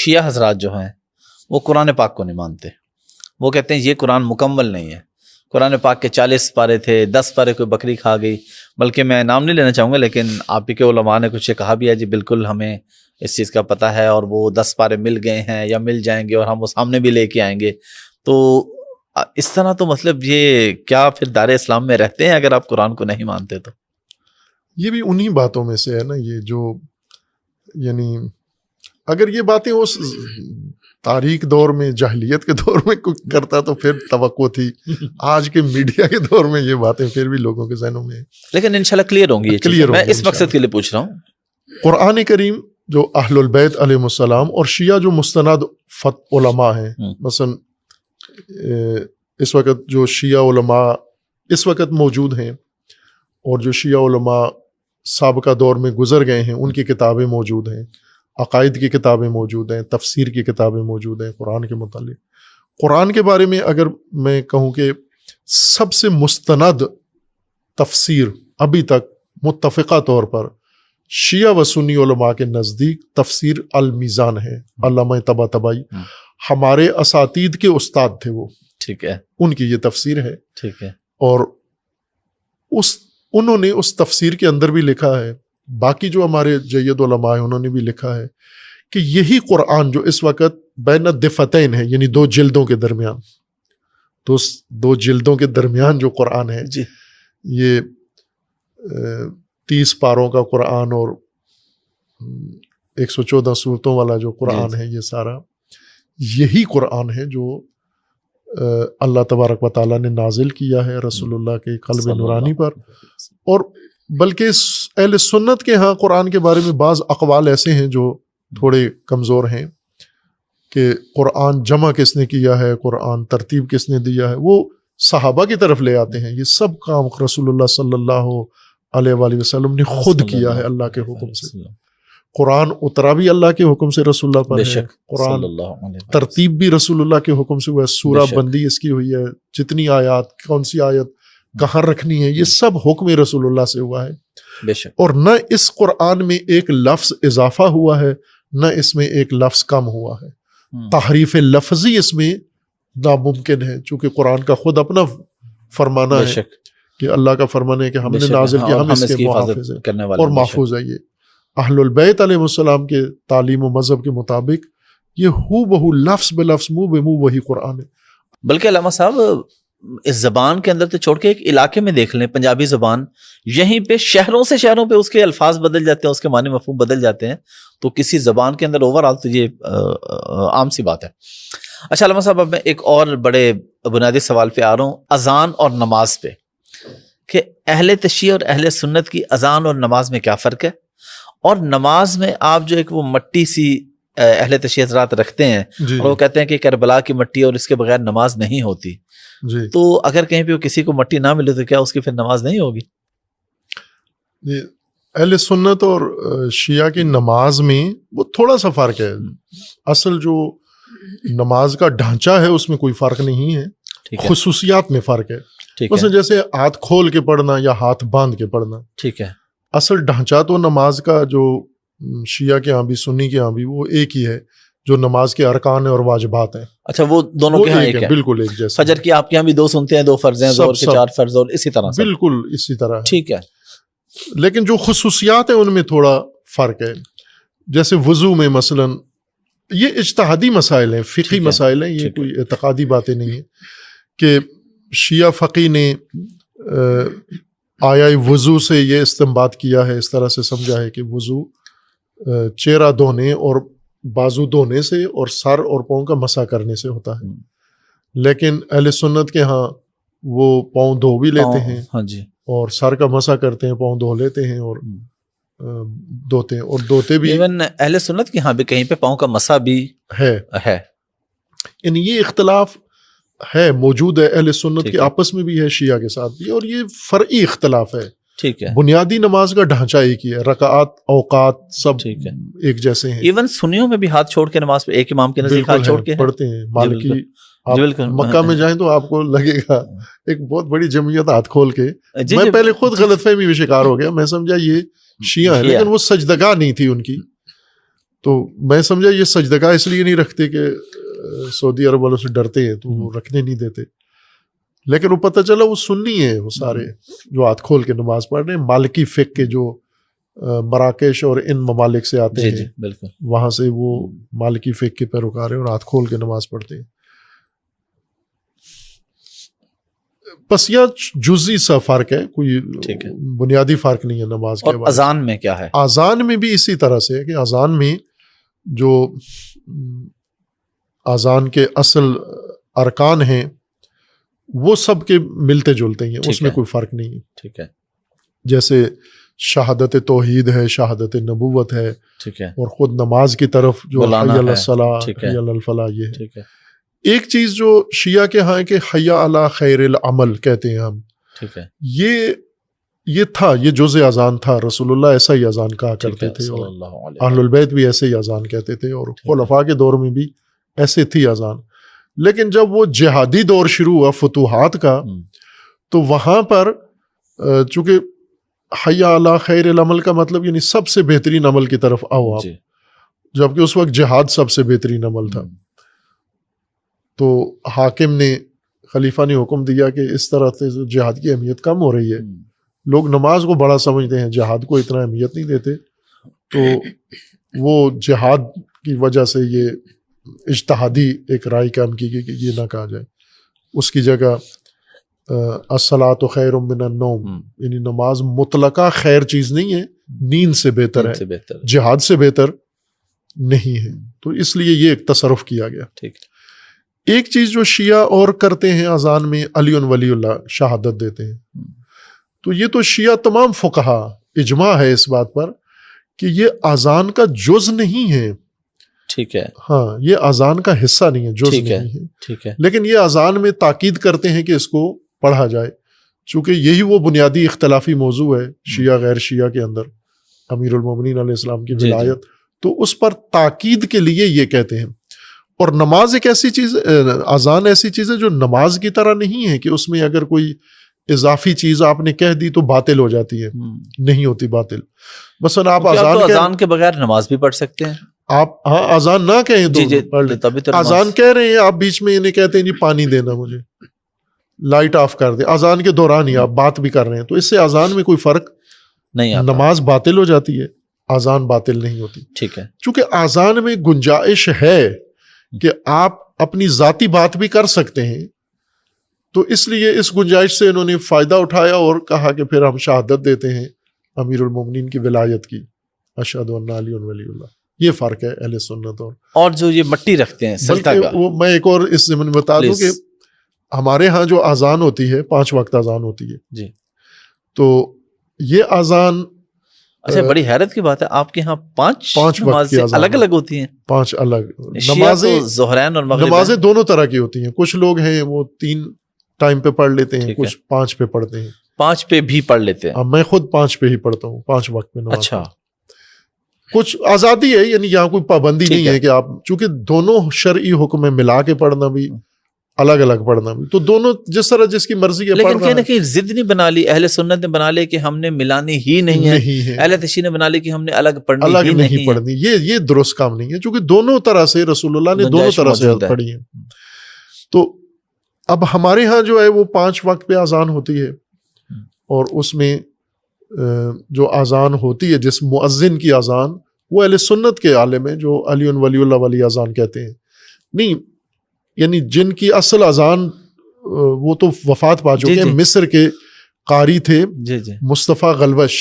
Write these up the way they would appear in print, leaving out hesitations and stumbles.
شیعہ حضرات جو ہیں وہ قرآن پاک کو نہیں مانتے. وہ کہتے ہیں یہ قرآن مکمل نہیں ہے. قرآن پاک کے 40 پارے تھے, 10 پارے کوئی بکری کھا گئی. بلکہ میں نام نہیں لینا چاہوں گا, لیکن آپ ہی کے علماء نے کچھ کہا بھی ہے جی بالکل ہمیں اس چیز کا پتہ ہے, اور وہ 10 پارے مل گئے ہیں یا مل جائیں گے اور ہم وہ سامنے بھی لے کے آئیں گے. تو اس طرح تو مطلب یہ کیا پھر دار اسلام میں رہتے ہیں اگر آپ قرآن کو نہیں مانتے؟ تو یہ بھی انہی باتوں میں سے ہے نا, یہ جو یعنی اگر یہ باتیں اس تاریخ دور میں, جاہلیت کے دور میں کوئی کرتا تو پھر توقع تھی. آج کے میڈیا کے دور میں یہ باتیں پھر بھی لوگوں کے ذہنوں میں, لیکن انشاءاللہ کلیئر ہوں گی یہ چیزیں. میں اس مقصد کے لیے پوچھ رہا ہوں. قرآن کریم جو اہل البیت علیہم السلام اور شیعہ جو مستند علماء ہیں, مثلا اس وقت جو شیعہ علماء اس وقت موجود ہیں اور جو شیعہ علماء سابقہ دور میں گزر گئے ہیں, ان کی کتابیں موجود ہیں, عقائد کی کتابیں موجود ہیں, تفسیر کی کتابیں موجود ہیں قرآن کے متعلق. قرآن کے بارے میں اگر میں کہوں کہ سب سے مستند تفسیر ابھی تک متفقہ طور پر شیعہ و سنی علماء کے نزدیک تفسیر المیزان ہے. علامہ طباطبائی ہمارے اساتید کے استاد تھے وہ, ٹھیک ہے, ان کی یہ تفسیر ہے. ٹھیک ہے. اور انہوں نے اس تفسیر کے اندر بھی لکھا ہے, باقی جو ہمارے جید علماء ہیں انہوں نے بھی لکھا ہے کہ یہی قرآن جو اس وقت بین الدفتین ہے, یعنی 2 جلدوں کے درمیان, تو 2 جلدوں کے درمیان جو قرآن ہے جی, یہ 30 پاروں کا قرآن اور 114 سورتوں والا جو قرآن ہے, یہ سارا یہی قرآن ہے جو اللہ تبارک و تعالیٰ نے نازل کیا ہے رسول اللہ کے قلب نورانی پر. اور بلکہ اہل سنت کے ہاں قرآن کے بارے میں بعض اقوال ایسے ہیں جو تھوڑے کمزور ہیں کہ قرآن جمع کس نے کیا ہے, قرآن ترتیب کس نے دیا ہے, وہ صحابہ کی طرف لے آتے ہیں. یہ سب کام رسول اللہ صلی اللہ علیہ وآلہ وسلم نے خود کیا ہے اللہ کے حکم سے. قرآن اترا بھی اللہ کے حکم سے رسول اللہ پر ہے, قرآن ترتیب بھی رسول اللہ کے حکم سے ہوا ہے, سورہ بندی اس کی ہوئی ہے, جتنی آیات, کون سی آیت کہاں رکھنی ہے, یہ سب حکم رسول اللہ سے ہوا ہے. بے شک. اور نہ اس قرآن میں ایک لفظ اضافہ ہوا ہے, نہ اس میں ایک لفظ کم ہوا ہے. تحریف لفظی اس میں ناممکن ہے, چونکہ قرآن کا خود اپنا فرمانا ہے کہ اللہ کا فرمانا ہے کہ ہم نے نازل کیا, ہم اس کے محافظ ہیں اور محفوظ ہے. یہ اہل البیت علیہ السلام کے تعلیم و مذہب کے مطابق یہ ہو بہو لفظ بے لفظ منہ بے منہ وہی قرآن ہے. بلکہ علامہ صاحب اس زبان کے اندر تو چھوڑ کے ایک علاقے میں دیکھ لیں, پنجابی زبان, یہیں پہ شہروں سے شہروں پہ اس کے الفاظ بدل جاتے ہیں, اس کے معنی مفہوم بدل جاتے ہیں. تو کسی زبان کے اندر اوورآل تو یہ عام سی بات ہے. اچھا علامہ صاحب, اب میں ایک اور بڑے بنیادی سوال پہ آ رہا ہوں, اذان اور نماز پہ, کہ اہل تشیع اور اہل سنت کی اذان اور نماز میں کیا فرق ہے؟ اور نماز میں آپ جو ایک وہ مٹی سی اہل تشیع حضرات رکھتے ہیں, اور وہ کہتے ہیں کہ کربلا کی مٹی اور اس کے بغیر نماز نہیں ہوتی. تو اگر کہیں پہ کسی کو مٹی نہ ملے تو کیا اس کی پھر نماز نہیں ہوگی؟ اہل سنت اور شیعہ کی نماز میں وہ تھوڑا سا فرق ہے. اصل جو نماز کا ڈھانچہ ہے اس میں کوئی فرق نہیں ہے, خصوصیات میں فرق ہے. مثلا جیسے ہاتھ کھول کے پڑھنا یا ہاتھ باندھ کے پڑھنا, ٹھیک ہے, اصل ڈھانچہ تو نماز کا جو شیعہ کے ہاں بھی سنی کے ہاں بھی وہ ایک ہی ہے, جو نماز کے ارکان اور واجبات ہیں. اچھا, وہ دونوں کے ہاں ایک ہے, بالکل ایک جیسا. فجر کی آپ کے ہاں بھی 2 سنتے ہیں, 2 فرض ہیں, ظہر کے 4 فرض, اور اسی طرح بالکل اسی طرح, ٹھیک ہے. لیکن جو خصوصیات ہیں ان میں تھوڑا فرق ہے. جیسے وضو میں مثلا یہ اجتہادی مسائل ہیں, فقہی مسائل ہیں, یہ کوئی اعتقادی باتیں نہیں ہیں کہ شیعہ فقی نے آیا وضو سے یہ استنباط کیا ہے, اس طرح سے سمجھا ہے کہ وضو چہرہ دھونے اور بازو دھونے سے اور سر اور پاؤں کا مسح کرنے سے ہوتا ہے. لیکن اہل سنت کے ہاں وہ پاؤں دھو بھی لیتے ہیں, ہاں جی, اور سر کا مسح کرتے ہیں, پاؤں دھو لیتے ہیں اور دھوتے ہیں, اور دھوتے بھی. ایون اہل سنت کے ہاں بھی کہیں پہ پاؤں کا مسح بھی ہے. یعنی یہ اختلاف ہے, موجود ہے, اہل سنت کے آپس میں بھی ہے, شیعہ کے ساتھ بھی, اور یہ فرعی اختلاف ہے. ٹھیک ہے, بنیادی نماز کا ڈھانچہ ایک ہی ہے, رکعات اوقات سب ایک جیسے ہیں. ایون سنیوں میں بھی ہاتھ چھوڑ کے نماز پہ ایک امام کے نزدیک ہاتھ چھوڑ کے پڑھتے ہیں. مالکی آپ مکہ میں جائیں تو آپ کو لگے گا ایک بہت بڑی جمعیت ہاتھ کھول کے. میں پہلے خود غلط فہمی میں شکار ہو گیا, میں سمجھا یہ شیعہ ہے, لیکن وہ سجدگاہ نہیں تھی ان کی. تو میں سمجھا یہ سجدگاہ اس لیے نہیں رکھتے کہ سعودی عرب والوں سے ڈرتے ہیں تو وہ رکھنے نہیں دیتے، لیکن وہ پتہ چلا وہ سنی ہیں، وہ سارے جو ہاتھ کھول کے نماز پڑھ رہے ہیں، مالکی فقہ کے جو مراکش اور ان ممالک سے آتے ہیں بالکل وہاں سے وہ مالکی فقہ کے پیروکار ہیں اور ہاتھ کھول کے نماز پڑھتے ہیں. بس یہ جزئی سا فرق ہے، کوئی بنیادی فرق نہیں ہے نماز کے. اور اذان میں کیا ہے؟ اذان میں بھی اسی طرح سے ہے کہ اذان میں جو اذان کے اصل ارکان ہیں وہ سب کے ملتے جلتے ہیں، اس میں کوئی فرق نہیں ہے. ٹھیک ہے. جیسے شہادت توحید ہے، شہادت نبوت ہے، ٹھیک ہے، اور خود نماز کی طرف جو حی علی الصلاۃ حی علی الفلاح یہ ہے. ٹھیک ہے. ایک چیز جو شیعہ کے ہاں ہے کہ حی علی خیر العمل کہتے ہیں ہم. ٹھیک ہے. یہ تھا، یہ جزء اذان تھا. رسول اللہ ایسا ہی اذان کہا کرتے تھے اور اہل البیت بھی ایسے ہی اذان کہتے تھے اور خلفاء کے دور میں بھی ایسے تھی اذان. لیکن جب وہ جہادی دور شروع ہوا فتوحات کا تو وہاں پر چونکہ حی علی خیر العمل کا مطلب یعنی سب سے بہترین عمل کی طرف آؤ آپ، جبکہ اس وقت جہاد سب سے بہترین عمل تھا. تو حاکم نے، خلیفہ نے حکم دیا کہ اس طرح سے جہاد کی اہمیت کم ہو رہی ہے، لوگ نماز کو بڑا سمجھتے ہیں، جہاد کو اتنا اہمیت نہیں دیتے، تو وہ جہاد کی وجہ سے یہ اجتہادی ایک رائے قائم کی گئی کہ یہ نہ کہا جائے. اس کی جگہ الصلاۃ خیر من النوم، یعنی نماز مطلقہ خیر چیز نہیں ہے، نیند سے بہتر ہے، جہاد سے بہتر نہیں ہے. تو اس لیے یہ ایک تصرف کیا گیا. ٹھیک. ایک چیز جو شیعہ اور کرتے ہیں اذان میں، علی ولی اللہ شہادت دیتے ہیں. تو یہ تو شیعہ تمام فقہا اجماع ہے اس بات پر کہ یہ اذان کا جز نہیں ہے. ٹھیک ہے. ہاں، یہ اذان کا حصہ نہیں ہے، جز نہیں ہے. ٹھیک ہے. لیکن یہ اذان میں تاکید کرتے ہیں کہ اس کو پڑھا جائے، چونکہ یہی وہ بنیادی اختلافی موضوع ہے شیعہ غیر شیعہ کے اندر، امیر المومنین علیہ السلام کی ولایت. تو اس پر تاکید کے لیے یہ کہتے ہیں. اور نماز ایک ایسی چیز، اذان ایسی چیز ہے جو نماز کی طرح نہیں ہے کہ اس میں اگر کوئی اضافی چیز آپ نے کہہ دی تو باطل ہو جاتی ہے. نہیں ہوتی باطل. مثلا آپ اذان کے بغیر نماز بھی پڑھ سکتے ہیں. آپ ہاں اذان نہ کہیں تو اذان کہہ رہے ہیں آپ، بیچ میں انہیں کہتے ہیں جی پانی دینا مجھے، لائٹ آف کر دیں، اذان کے دوران ہی آپ بات بھی کر رہے ہیں، تو اس سے اذان میں کوئی فرق نہیں آتا. نماز باطل ہو جاتی ہے، اذان باطل نہیں ہوتی. ٹھیک ہے. چونکہ اذان میں گنجائش ہے کہ آپ اپنی ذاتی بات بھی کر سکتے ہیں، تو اس لیے اس گنجائش سے انہوں نے فائدہ اٹھایا اور کہا کہ پھر ہم شہادت دیتے ہیں امیر المومنین کی ولایت کی، اشہد ان علی ولی اللہ. یہ فرق ہے اہل سنت اور جو یہ مٹی رکھتے ہیں سلطہ کا. وہ میں ایک اور اس ضمن میں بتا دوں کہ ہمارے ہاں جو اذان ہوتی ہے 5 وقت اذان ہوتی ہے جی، تو یہ اذان اچھا بڑی حیرت کی بات ہے آپ کے ہاں 5 نمازیں الگ الگ ہوتی ہیں. 5 الگ نمازیں، ظہرین اور مغرب نمازیں دونوں طرح کی ہوتی ہیں. کچھ لوگ ہیں وہ 3 ٹائم پہ پڑھ لیتے ہیں، کچھ 5 پہ پڑھتے ہیں. 5 پہ بھی پڑھ لیتے ہیں. میں خود 5 پہ ہی پڑھتا ہوں، 5 وقت میں نماز. اچھا، کچھ آزادی ہے، یعنی یہاں کوئی پابندی نہیں ہے کہ آپ، چونکہ دونوں شرعی حکم ہے، ملا کے پڑھنا بھی الگ الگ پڑھنا بھی، تو دونوں جس طرح جس کی مرضی ہے. لیکن کہیں نہ کہیں ضد نہیں بنا لی اہل سنت نے، بنا لے کہ ہم نے ملانی ہی نہیں ہے. اہل تشیع نے بنا لی کہ ہم نے الگ پڑھنی نہیں پڑھنی. یہ درست کام نہیں ہے، چونکہ دونوں طرح سے رسول اللہ نے دونوں طرح سے پڑھی ہے. تو اب ہمارے ہاں جو ہے وہ 5 وقت پہ اذان ہوتی ہے، اور اس میں جو اذان ہوتی ہے جس مؤذن کی اذان، وہ اہل سنت کے عالم ہیں جو علی ولی اللہ والی اذان کہتے ہیں. نہیں، یعنی جن کی اصل اذان وہ تو وفات پا چکے ہیں. مصر کے قاری تھے مصطفیٰ غلوش،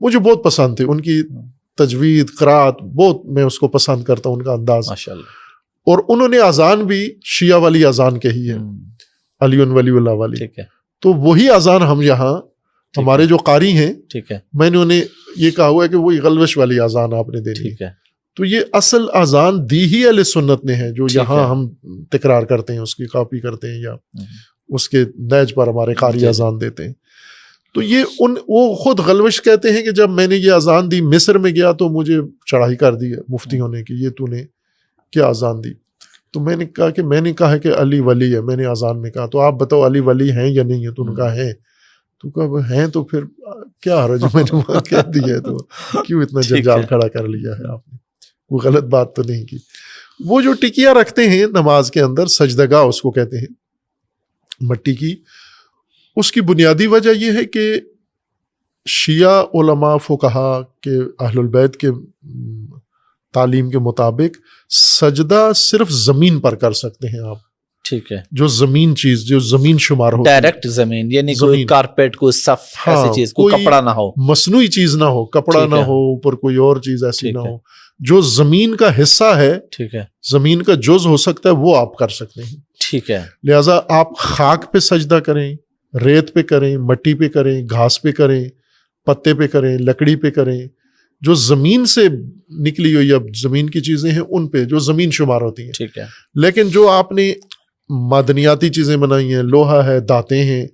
مجھے بہت پسند تھے ان کی تجوید، قرات، بہت میں اس کو پسند کرتا ہوں، ان کا انداز ماشاءاللہ. اور انہوں نے اذان بھی شیعہ والی اذان کہی ہے، علی ولی اللہ والی. تو وہی اذان ہم یہاں ہمارے جو قاری ہیں، ٹھیک ہے، میں نے انہیں یہ کہا ہوا ہے کہ وہی غلوش والی اذان آپ نے دینی ہے. تو یہ اصل اذان دی ہی اہل سنت نے ہے، جو یہاں ہم تکرار کرتے ہیں، اس کی کاپی کرتے ہیں یا اس کے نیج پر ہمارے قاری اذان دیتے ہیں. تو یہ وہ خود غلوش کہتے ہیں کہ جب میں نے یہ اذان دی مصر میں گیا تو مجھے چڑھائی کر دی مفتیوں نے کہ یہ تو نے کیا اذان دی. تو میں نے کہا کہ علی ولی ہے. میں نے اذان میں کہا تو آپ بتاؤ علی ولی ہیں یا نہیں ہے؟ تو انہوں نے کہا ہیں. تو کہا ہیں تو پھر کیا حرج، میں نے وہاں کہہ دیا ہے، تو کیوں اتنا جنجال کھڑا کر لیا ہے آپ نے؟ وہ غلط بات تو نہیں کی. وہ جو ٹکیاں رکھتے ہیں نماز کے اندر، سجدگاہ اس کو کہتے ہیں مٹی کی، اس کی بنیادی وجہ یہ ہے کہ شیعہ علماء فقہا کے اہل البیت کے تعلیم کے مطابق سجدہ صرف زمین پر کر سکتے ہیں آپ. ٹھیک ہے. جو زمین چیز، جو زمین شمار ہو، ڈائریکٹ زمین، یعنی کوئی کارپیٹ، کوئی صف، ایسی چیز، کوئی کپڑا نہ ہو، مصنوعی چیز نہ ہو، کپڑا نہ ہو، اوپر کوئی اور چیز ایسی نہ ہو، جو زمین کا حصہ ہے، ٹھیک ہے، زمین کا جز ہو سکتا ہے، وہ آپ کر سکتے ہیں. ٹھیک ہے. لہٰذا آپ خاک پہ سجدہ کریں، ریت پہ کریں، مٹی پہ کریں، گھاس پہ کریں، پتے پہ کریں، لکڑی پہ کریں، جو زمین سے نکلی ہوئی اب زمین کی چیزیں ہیں ان پہ جو زمین شمار ہوتی ہیں. ٹھیک ہے. لیکن جو آپ نے معدنیاتی چیزیں بنائی ہیں، لوہا ہے، دانتیں ہیں،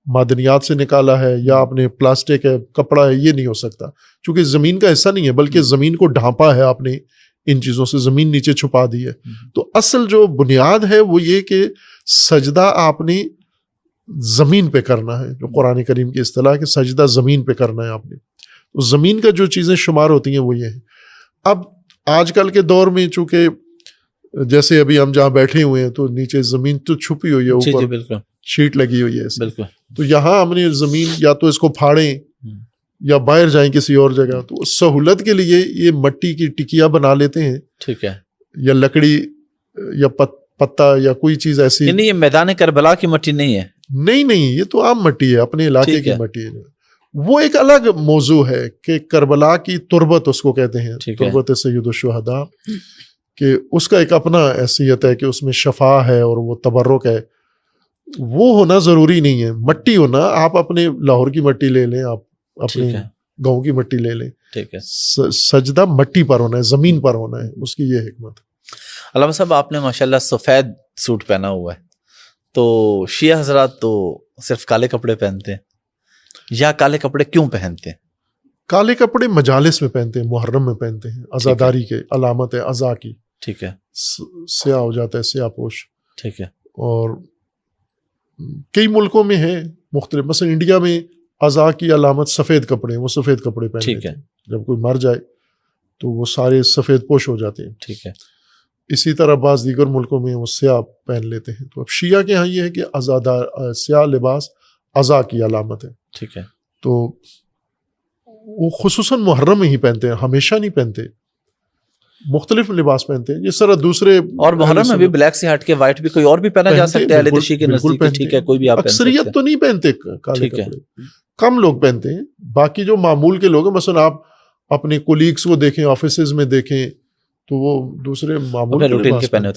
معدنیات سے نکالا ہے، یا آپ نے پلاسٹک ہے، کپڑا ہے، یہ نہیں ہو سکتا چونکہ زمین کا حصہ نہیں ہے، بلکہ زمین کو ڈھانپا ہے آپ نے ان چیزوں سے، زمین نیچے چھپا دی ہے. تو اصل جو بنیاد ہے وہ یہ کہ سجدہ آپ نے زمین پہ کرنا ہے، جو قرآن کریم کی اصطلاح ہے کہ سجدہ زمین پہ کرنا ہے آپ نے. تو زمین کا جو چیزیں شمار ہوتی ہیں وہ یہ ہیں. اب آج کل کے دور میں چونکہ جیسے ابھی ہم جہاں بیٹھے ہوئے ہیں تو نیچے زمین تو چھپی ہوئی ہے، اوپر بالکل شیٹ لگی ہوئی ہے، بالکل. تو یہاں ہم نے زمین یا تو اس کو پھاڑیں یا باہر جائیں کسی اور جگہ، تو سہولت کے لیے یہ مٹی کی ٹکیاں بنا لیتے ہیں. ٹھیک ہے. یا لکڑی یا پتا یا کوئی چیز ایسی. یعنی یہ میدان کربلا کی مٹی نہیں ہے؟ نہیں، یہ تو عام مٹی ہے، اپنے علاقے کی مٹی ہے. وہ ایک الگ موضوع ہے کہ کربلا کی تربت اس کو کہتے ہیں، تربت سید الشہداء، کہ اس کا ایک اپنا حیثیت ہے کہ اس میں شفا ہے اور وہ تبرک ہے. وہ ہونا ضروری نہیں ہے، مٹی ہونا. آپ اپنے لاہور کی مٹی لے لیں، آپ اپنے گاؤں کی مٹی لے لیں، ٹھیک ہے. سجدہ مٹی پر ہونا ہے، زمین پر ہونا ہے، اس کی یہ حکمت ہے. علامہ صاحب آپ نے ماشاءاللہ سفید سوٹ پہنا ہوا ہے، تو شیعہ حضرات تو صرف کالے کپڑے پہنتے ہیں، یا کالے کپڑے کیوں پہنتے ہیں؟ کالے کپڑے مجالس میں پہنتے ہیں، محرم میں پہنتے ہیں، عزاداری کے علامت ہے عزا کی. ٹھیک ہے. سیاہ ہو جاتا ہے، سیاہ پوش. ٹھیک ہے. اور کئی ملکوں میں ہے مختلف، مثلا انڈیا میں عزا کی علامت سفید کپڑے ہیں، وہ سفید کپڑے پہنتے ہیں. جب کوئی مر جائے تو وہ سارے سفید پوش ہو جاتے ہیں. ٹھیک ہے. اسی طرح بعض دیگر ملکوں میں وہ سیاہ پہن لیتے ہیں. تو اب شیعہ کے ہاں یہ ہے کہ عزادار سیاہ لباس عزا کی علامت ہے. ٹھیک ہے. تو وہ خصوصاً محرم میں ہی پہنتے ہیں، ہمیشہ نہیں پہنتے، مختلف لباس پہنتے ہیں جس طرح دوسرے. اور محرم میں بھی بلیک سے ہٹ کے وائٹ بھی کوئی اور بھی پہنا جا سکتا ہے اہل تشیع کے نزدیک. ٹھیک ہے. کوئی بھی آپ اکثریت تو نہیں پہنتے کالے کپڑے، کم لوگ پہنتے ہیں. باقی جو معمول کے لوگ ہیں، مثلا آپ اپنے کولیگس کو دیکھیں، آفیسز میں دیکھیں، تو وہ دوسرے معمول روٹین کے پہنے ہوتے ہیں.